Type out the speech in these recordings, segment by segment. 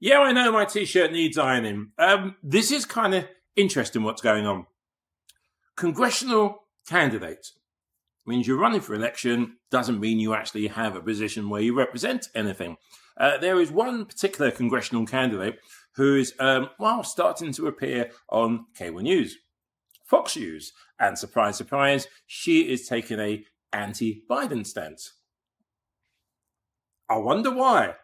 Yeah, I know my T-shirt needs ironing. This is kind of interesting what's going on. Congressional candidate means you're running for election, doesn't mean you actually have a position where you represent anything. There is one particular congressional candidate who is, starting to appear on cable news, Fox News. And surprise, surprise, she is taking a anti-Biden stance. I wonder why.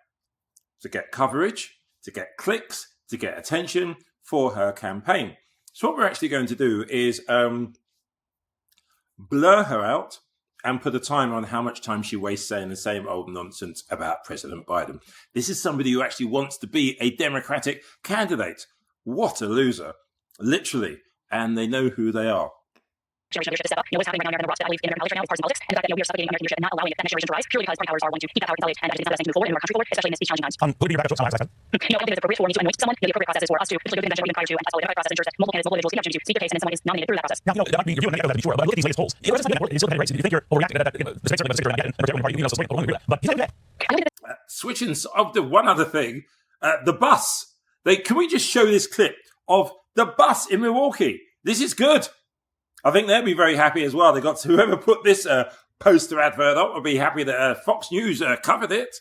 To get coverage, to get clicks, to get attention for her campaign. So what we're actually going to do is blur her out and put a timer on how much time she wastes saying the same old nonsense about President Biden. This is somebody who actually wants to be a Democratic candidate. What a loser. Literally. And they know who they are. Generation leadership to step up. What's happening right now in the rocks that I believe in American politics right now is partisan politics, and the fact that we are suffocating American leadership and not allowing that next generation to rise purely because party powers are wanting to keep that power consolidate, and that is not the best thing to move forward and move our country forward, especially in these challenging times. Who do you back up? I don't think it's appropriate for me to anoint someone. The appropriate process is for us to potentially go to the convention prior to, and follow the democratic process ensures that multiple candidates, multiple individuals get the opportunity to speak their case, and then someone is nominated through that process. Now, you're doing that, sure, but look at these latest polls. It's still competitive, right? You think you're overreacting that the states are going to get it, and the party, so but he's not that. Switching of the one other thing, the bus. Can we just show this clip of the bus in Milwaukee? This is good. I think they'll be very happy as well. They got to, whoever put this poster advert up will be happy that Fox News covered it.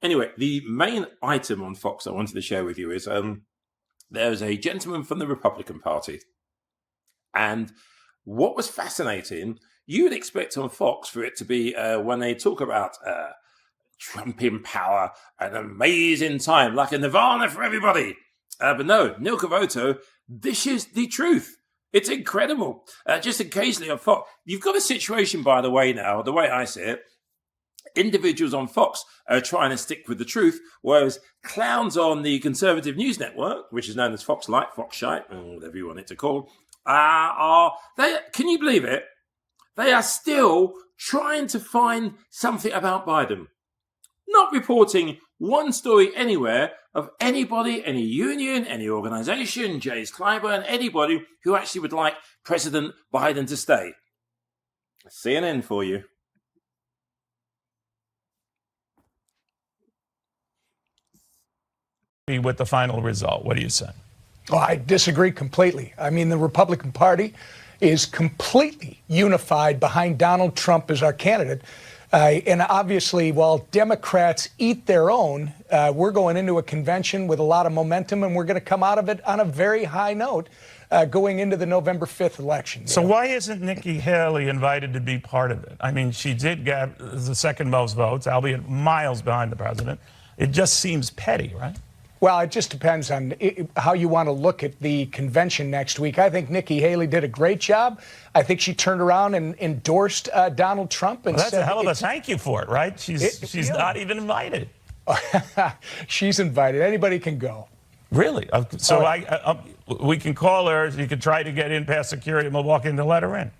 Anyway, the main item on Fox I wanted to share with you is there's a gentleman from the Republican Party. And what was fascinating, you would expect on Fox for it to be when they talk about Trump in power, an amazing time, like a nirvana for everybody. But no, Neil CAVUTO dishes the truth. It's incredible. Just occasionally on Fox, you've got a situation, by the way, now, the way I see it, individuals on Fox are trying to stick with the truth, whereas clowns on the conservative news network, which is known as Fox Light, Fox Shite, or whatever you want it to call, can you believe it? They are still trying to find something about Biden. Not reporting one story anywhere of anybody, any union, any organization, Jay's Clyburn, anybody who actually would like President Biden to stay. CNN for you. With the final result, what do you say? Well, I disagree completely. I mean, the Republican Party is completely unified behind Donald Trump as our candidate. And obviously, while Democrats eat their own, we're going into a convention with a lot of momentum, and we're going to come out of it on a very high note going into the November 5th election. So why isn't Nikki Haley invited to be part of it? I mean, she did get the second most votes, albeit miles behind the president. It just seems petty, right? Well, it just depends on how you want to look at the convention next week. I think Nikki Haley did a great job. I think she turned around and endorsed Donald Trump. And well, that's a hell of a thank you for it, right? She's not even invited. She's invited. Anybody can go. Really? So we can call her. You can try to get in past security, and we'll walk in to let her in.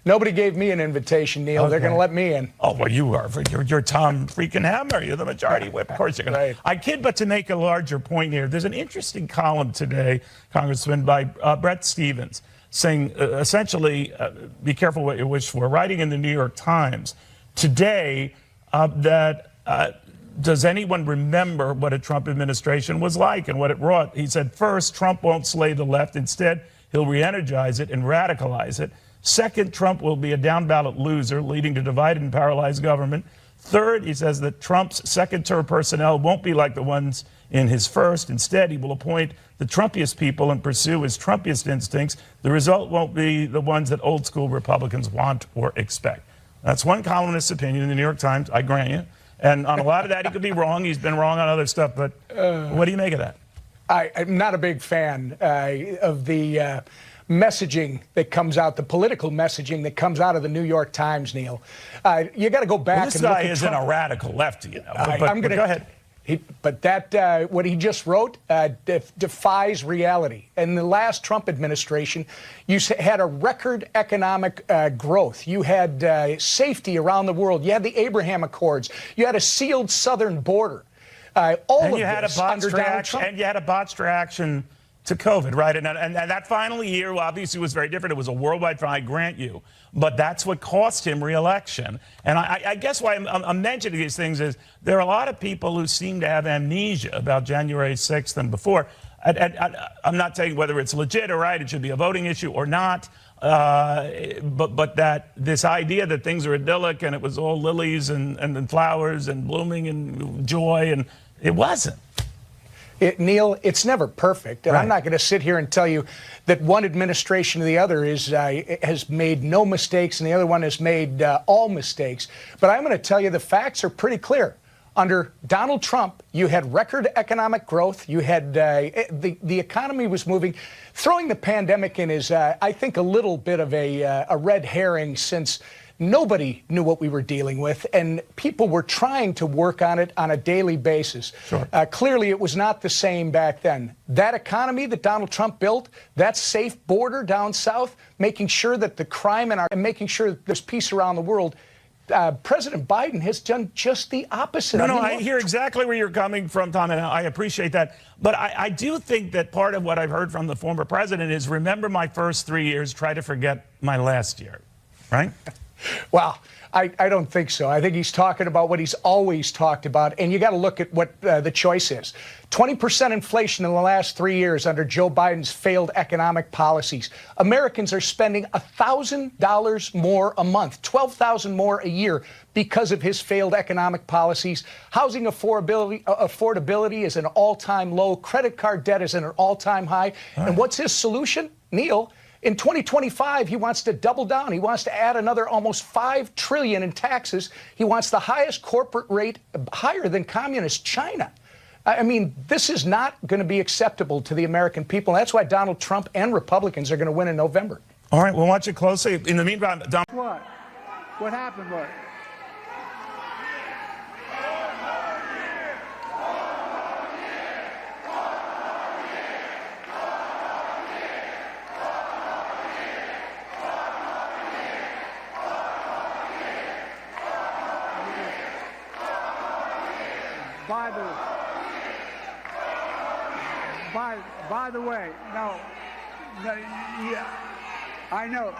Nobody gave me an invitation, Neil. Okay. They're going to let me in. Oh, well, you are. You're Tom freaking Hammer. You're the majority whip. Of course you're going to. Right. I kid, but to make a larger point here, there's an interesting column today, Congressman, by Brett Stevens, saying essentially, be careful what you wish for, writing in the New York Times today that does anyone remember what a Trump administration was like and what it wrought? He said, first, Trump won't slay the left. Instead, he'll re-energize it and radicalize it. Second, Trump will be a down-ballot loser, leading to divided and paralyzed government. Third, he says that Trump's second-term personnel won't be like the ones in his first. Instead, he will appoint the Trumpiest people and pursue his Trumpiest instincts. The result won't be the ones that old-school Republicans want or expect. That's one columnist's opinion in the New York Times, I grant you. And on a lot of that, he could be wrong. He's been wrong on other stuff. But what do you make of that? I'm not a big fan of the messaging that comes out, the political messaging that comes out of the New York Times, Neil. You got to go back. Well, this guy isn't a radical lefty, you know. But go ahead. But that what he just wrote defies reality. In the last Trump administration, you had a record economic growth. You had safety around the world. You had the Abraham Accords. You had a sealed southern border. And you had a botched reaction to COVID, right? And that final year obviously was very different. It was a worldwide fight, I grant you. But that's what cost him re-election. And I guess why I'm mentioning these things is there are a lot of people who seem to have amnesia about January 6th and before. I'm not saying whether it's legit or right, it should be a voting issue or not. But that this idea that things are idyllic and it was all lilies and flowers and blooming and joy, and it wasn't. Neil, it's never perfect, and right. I'm not going to sit here and tell you that one administration or the other has made no mistakes and the other one has made all mistakes. But I'm going to tell you the facts are pretty clear. Under Donald Trump, you had record economic growth. You had the economy was moving. Throwing the pandemic in is, I think, a little bit of a red herring, since nobody knew what we were dealing with, and people were trying to work on it on a daily basis. Sure. Clearly, it was not the same back then. That economy that Donald Trump built, that safe border down south, making sure that the crime and making sure that there's peace around the world. President Biden has done just the opposite. No, I hear exactly where you're coming from, Tom, and I appreciate that. But I do think that part of what I've heard from the former president is, remember my first 3 years, try to forget my last year, right? Well, I don't think so. I think he's talking about what he's always talked about, and you got to look at what the choice is. 20% inflation in the last 3 years under Joe Biden's failed economic policies. Americans are spending $1,000 more a month, $12,000 more a year because of his failed economic policies. Housing affordability is an all-time low. Credit card debt is at an all-time high. And what's his solution, Neil? In 2025, he wants to double down. He wants to add another almost $5 trillion in taxes. He wants the highest corporate rate, higher than communist China. I mean, this is not going to be acceptable to the American people. That's why Donald Trump and Republicans are going to win in November. All right, we'll watch it closely. In the meantime, Don. What? What happened? What? By the way, no, yeah, I know.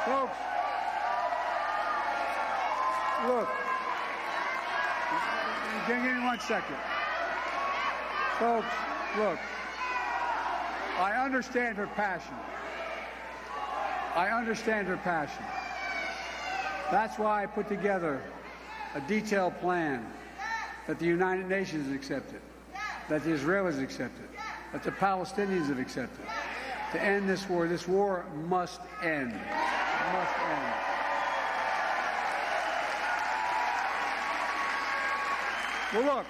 Folks, look, give me 1 second. Folks, look, I understand her passion. I understand her passion. That's why I put together a detailed plan that the United Nations accepted, that the Israelis accepted, that the Palestinians have accepted, to end this war. This war must end. It must end. Well, look,